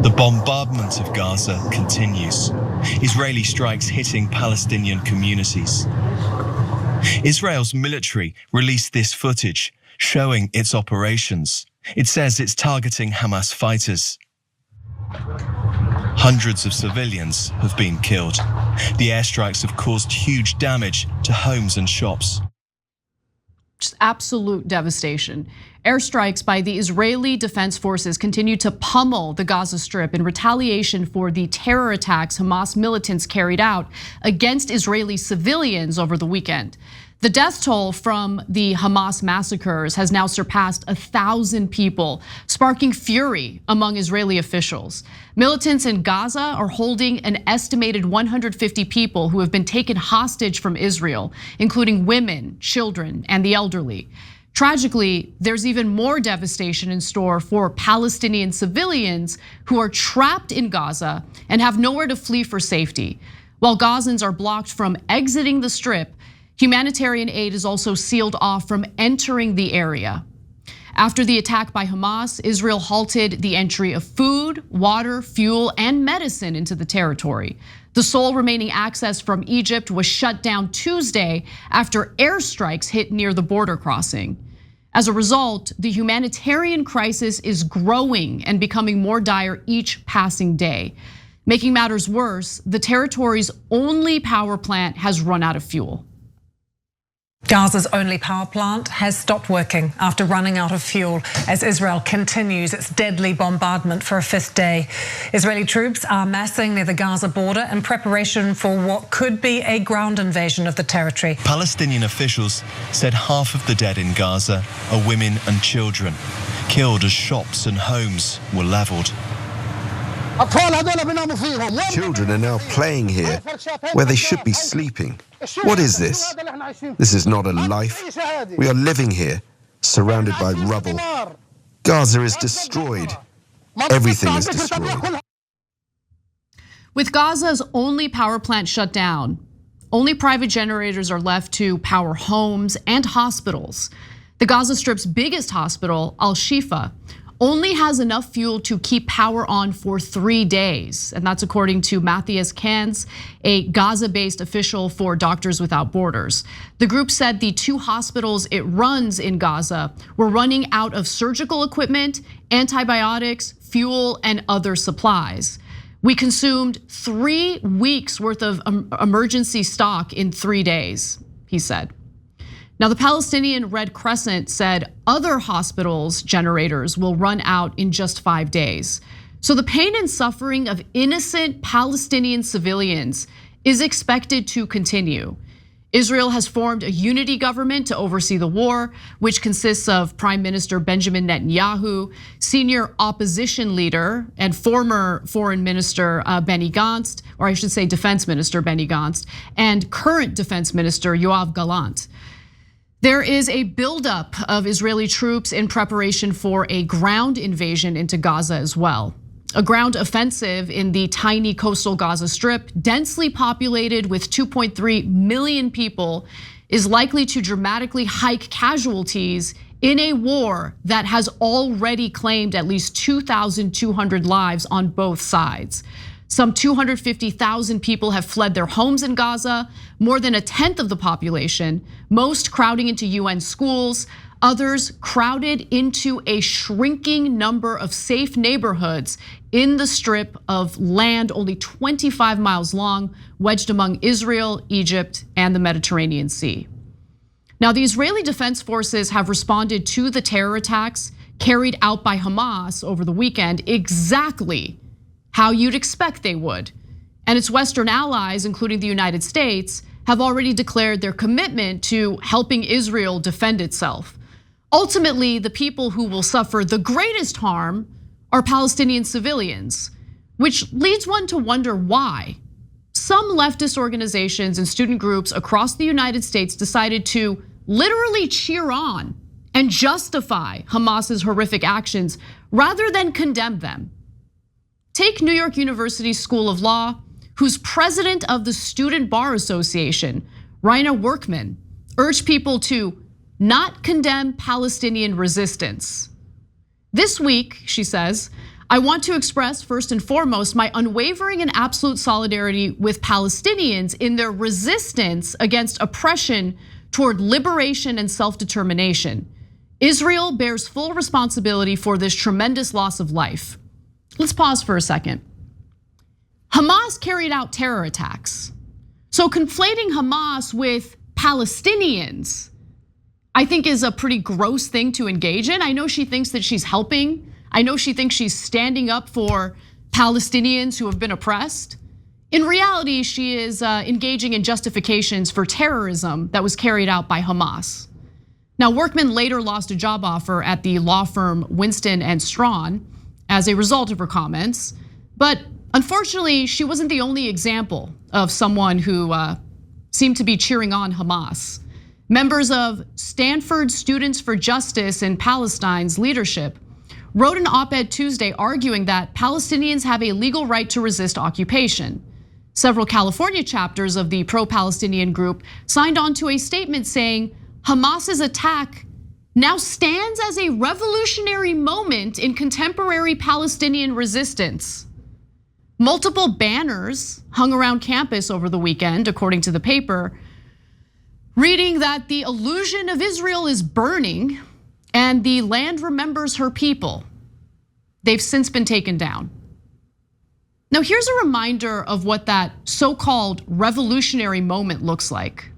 The bombardment of Gaza continues. Israeli strikes hitting Palestinian communities. Israel's military released this footage showing its operations. It says it's targeting Hamas fighters. Hundreds of civilians have been killed. The airstrikes have caused huge damage to homes and shops. Just absolute devastation. Airstrikes by the Israeli Defense Forces continue to pummel the Gaza Strip in retaliation for the terror attacks Hamas militants carried out against Israeli civilians over the weekend. The death toll from the Hamas massacres has now surpassed 1,000 people, sparking fury among Israeli officials. Militants in Gaza are holding an estimated 150 people who have been taken hostage from Israel, including women, children, and the elderly. Tragically, there's even more devastation in store for Palestinian civilians who are trapped in Gaza and have nowhere to flee for safety. While Gazans are blocked from exiting the Strip, humanitarian aid is also sealed off from entering the area. After the attack by Hamas, Israel halted the entry of food, water, fuel, and medicine into the territory. The sole remaining access from Egypt was shut down Tuesday after airstrikes hit near the border crossing. As a result, the humanitarian crisis is growing and becoming more dire each passing day. Making matters worse, the territory's only power plant has run out of fuel. Gaza's only power plant has stopped working after running out of fuel as Israel continues its deadly bombardment for a fifth day. Israeli troops are massing near the Gaza border in preparation for what could be a ground invasion of the territory. Palestinian officials said half of the dead in Gaza are women and children, killed as shops and homes were leveled. Children are now playing here where they should be sleeping. What is this? This is not a life. We are living here, surrounded by rubble. Gaza is destroyed. Everything is destroyed. With Gaza's only power plant shut down, only private generators are left to power homes and hospitals. The Gaza Strip's biggest hospital, Al-Shifa, only has enough fuel to keep power on for 3 days. And that's according to Matthias Kans, a Gaza-based official for Doctors Without Borders. The group said the 2 hospitals it runs in Gaza were running out of surgical equipment, antibiotics, fuel, and other supplies. We consumed 3 weeks worth of emergency stock in 3 days, he said. Now, the Palestinian Red Crescent said other hospitals' generators will run out in just 5 days. So the pain and suffering of innocent Palestinian civilians is expected to continue. Israel has formed a unity government to oversee the war, which consists of Prime Minister Benjamin Netanyahu, senior opposition leader and former Foreign Minister Benny Gantz, or I should say Defense Minister Benny Gantz, and current Defense Minister Yoav Gallant. There is a buildup of Israeli troops in preparation for a ground invasion into Gaza as well. A ground offensive in the tiny coastal Gaza Strip, densely populated with 2.3 million people, is likely to dramatically hike casualties in a war that has already claimed at least 2,200 lives on both sides. Some 250,000 people have fled their homes in Gaza, more than 1/10 of the population, most crowding into UN schools, others crowded into a shrinking number of safe neighborhoods in the strip of land only 25 miles long, wedged among Israel, Egypt, and the Mediterranean Sea. Now, the Israeli Defense Forces have responded to the terror attacks carried out by Hamas over the weekend exactly how you'd expect they would. And its Western allies, including the United States, have already declared their commitment to helping Israel defend itself. Ultimately, the people who will suffer the greatest harm are Palestinian civilians, which leads one to wonder why. Some leftist organizations and student groups across the United States decided to literally cheer on and justify Hamas's horrific actions rather than condemn them. Take New York University School of Law, whose president of the Student Bar Association, Raina Workman, urged people to not condemn Palestinian resistance. This week, she says, I want to express first and foremost my unwavering and absolute solidarity with Palestinians in their resistance against oppression toward liberation and self-determination. Israel bears full responsibility for this tremendous loss of life. Let's pause for a second. Hamas carried out terror attacks. So conflating Hamas with Palestinians, I think is a pretty gross thing to engage in. I know she thinks that she's helping. I know she thinks she's standing up for Palestinians who have been oppressed. In reality, she is engaging in justifications for terrorism that was carried out by Hamas. Now, Workman later lost a job offer at the law firm Winston & Strawn as a result of her comments. But unfortunately, she wasn't the only example of someone who seemed to be cheering on Hamas. Members of Stanford Students for Justice in Palestine's leadership wrote an op-ed Tuesday arguing that Palestinians have a legal right to resist occupation. Several California chapters of the pro-Palestinian group signed on to a statement saying Hamas's attack now stands as a revolutionary moment in contemporary Palestinian resistance. Multiple banners hung around campus over the weekend, according to the paper, reading that the illusion of Israel is burning and the land remembers her people. They've since been taken down. Now, here's a reminder of what that so-called revolutionary moment looks like.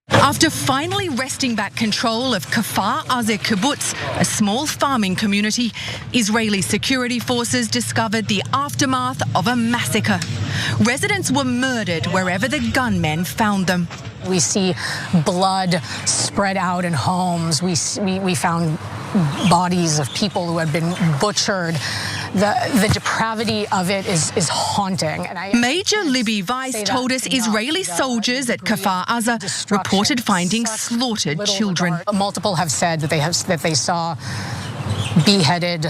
After finally wresting back control of Kfar Aza kibbutz, a small farming community, Israeli security forces discovered the aftermath of a massacre. Residents were murdered wherever the gunmen found them. We see blood spread out in homes. We found bodies of people who had been butchered. The depravity of it is haunting. And Major Libby Weiss told us Israeli soldiers at Kfar Aza reported finding slaughtered children. Multiple have said that they saw beheaded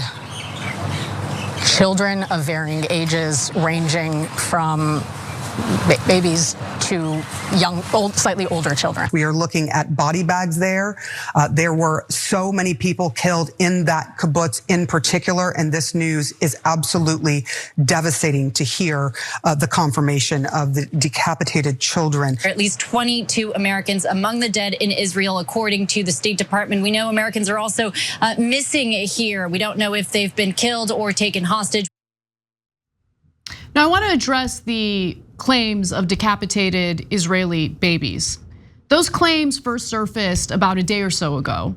children of varying ages, ranging from babies to young, slightly older children. We are looking at body bags there. There were so many people killed in that kibbutz in particular, and this news is absolutely devastating to hear the confirmation of the decapitated children. At least 22 Americans among the dead in Israel, according to the State Department. We know Americans are also missing here. We don't know if they've been killed or taken hostage. Now, I want to address the claims of decapitated Israeli babies. Those claims first surfaced about a day or so ago.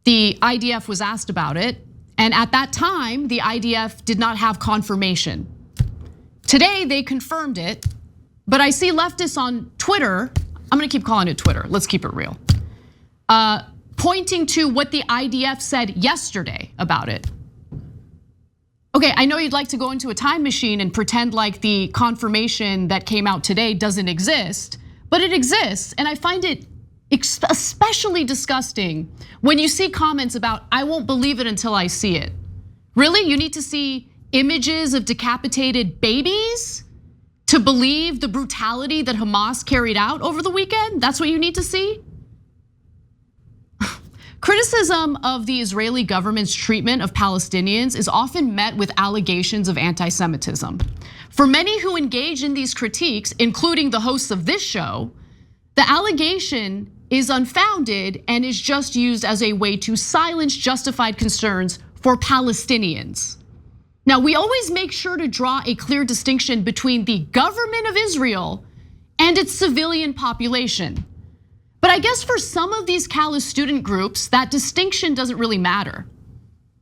The IDF was asked about it, and at that time, the IDF did not have confirmation. Today, they confirmed it, but I see leftists on Twitter, I'm gonna keep calling it Twitter, let's keep it real, pointing to what the IDF said yesterday about it. Okay, I know you'd like to go into a time machine and pretend like the confirmation that came out today doesn't exist, but it exists, and I find it especially disgusting when you see comments about, I won't believe it until I see it. Really, you need to see images of decapitated babies to believe the brutality that Hamas carried out over the weekend? That's what you need to see? Criticism of the Israeli government's treatment of Palestinians is often met with allegations of anti-Semitism. For many who engage in these critiques, including the hosts of this show, the allegation is unfounded and is just used as a way to silence justified concerns for Palestinians. Now, we always make sure to draw a clear distinction between the government of Israel and its civilian population. But I guess for some of these callous student groups, that distinction doesn't really matter.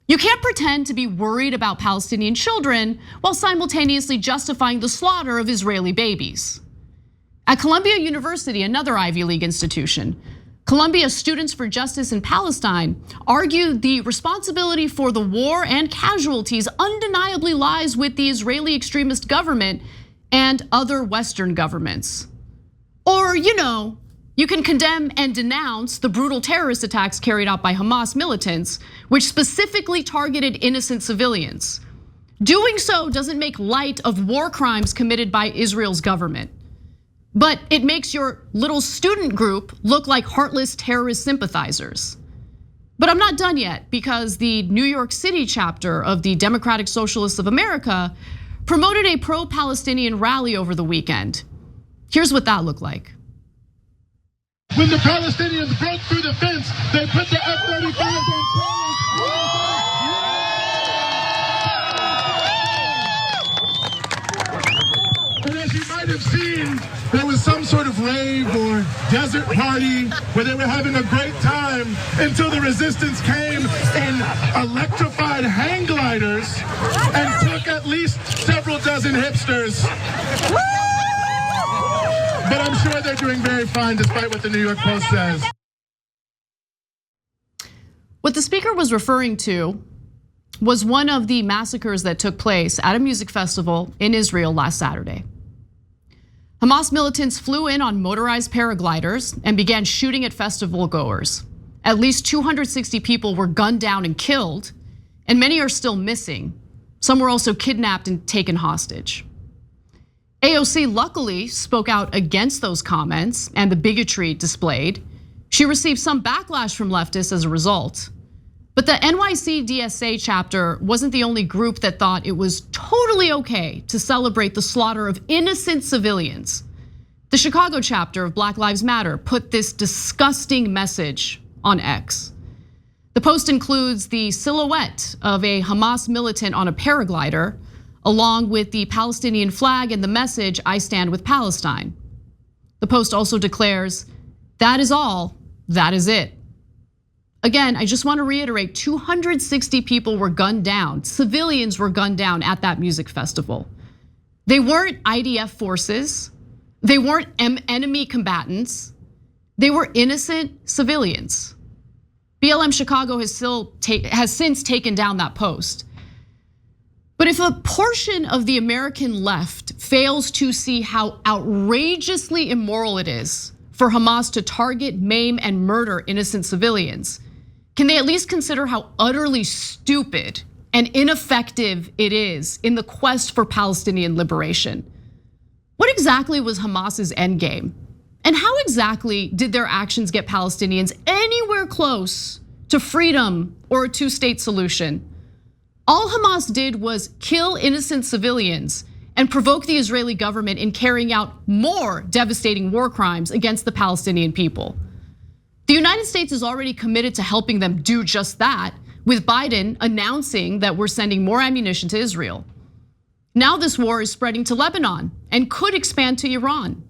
You can't pretend to be worried about Palestinian children while simultaneously justifying the slaughter of Israeli babies. At Columbia University, another Ivy League institution, Columbia Students for Justice in Palestine argued the responsibility for the war and casualties undeniably lies with the Israeli extremist government and other Western governments. Or, you can condemn and denounce the brutal terrorist attacks carried out by Hamas militants, which specifically targeted innocent civilians. Doing so doesn't make light of war crimes committed by Israel's government, but it makes your little student group look like heartless terrorist sympathizers. But I'm not done yet, because the New York City chapter of the Democratic Socialists of America promoted a pro-Palestinian rally over the weekend. Here's what that looked like. When the Palestinians broke through the fence, they put the F-35s on. And as you might have seen, there was some sort of rave or desert party where they were having a great time until the resistance came in electrified hang gliders and took at least several dozen hipsters. But I'm sure they're doing very fine despite what the New York Post says. What the speaker was referring to was one of the massacres that took place at a music festival in Israel last Saturday. Hamas militants flew in on motorized paragliders and began shooting at festival goers. At least 260 people were gunned down and killed, and many are still missing. Some were also kidnapped and taken hostage. AOC luckily spoke out against those comments and the bigotry displayed. She received some backlash from leftists as a result. But the NYC DSA chapter wasn't the only group that thought it was totally okay to celebrate the slaughter of innocent civilians. The Chicago chapter of Black Lives Matter put this disgusting message on X. The post includes the silhouette of a Hamas militant on a paraglider, along with the Palestinian flag and the message, "I stand with Palestine." The post also declares, "That is all, that is it." Again, I just want to reiterate, 260 people were gunned down, civilians were gunned down at that music festival. They weren't IDF forces, they weren't enemy combatants, they were innocent civilians. BLM Chicago has since taken down that post. But if a portion of the American left fails to see how outrageously immoral it is for Hamas to target, maim, and murder innocent civilians, can they at least consider how utterly stupid and ineffective it is in the quest for Palestinian liberation? What exactly was Hamas's endgame? And how exactly did their actions get Palestinians anywhere close to freedom or a two-state solution? All Hamas did was kill innocent civilians and provoke the Israeli government in carrying out more devastating war crimes against the Palestinian people. The United States is already committed to helping them do just that, with Biden announcing that we're sending more ammunition to Israel. Now this war is spreading to Lebanon and could expand to Iran.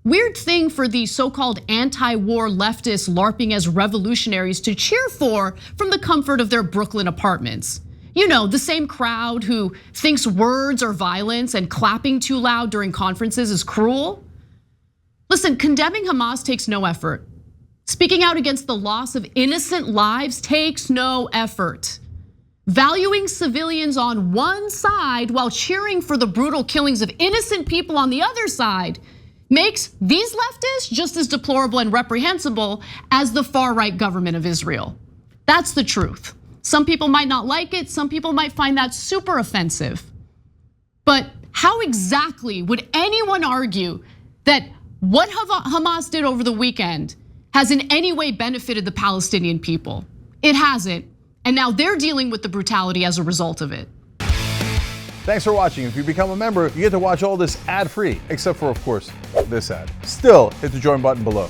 Weird thing for the so-called anti-war leftists LARPing as revolutionaries to cheer for from the comfort of their Brooklyn apartments. You know, the same crowd who thinks words are violence and clapping too loud during conferences is cruel. Listen, condemning Hamas takes no effort. Speaking out against the loss of innocent lives takes no effort. Valuing civilians on one side while cheering for the brutal killings of innocent people on the other side makes these leftists just as deplorable and reprehensible as the far-right government of Israel. That's the truth. Some people might not like it, some people might find that super offensive. But how exactly would anyone argue that what Hamas did over the weekend has in any way benefited the Palestinian people? It hasn't, and now they're dealing with the brutality as a result of it. Thanks for watching. If you become a member, you get to watch all this ad-free, except for, of course, this ad. Still, hit the join button below.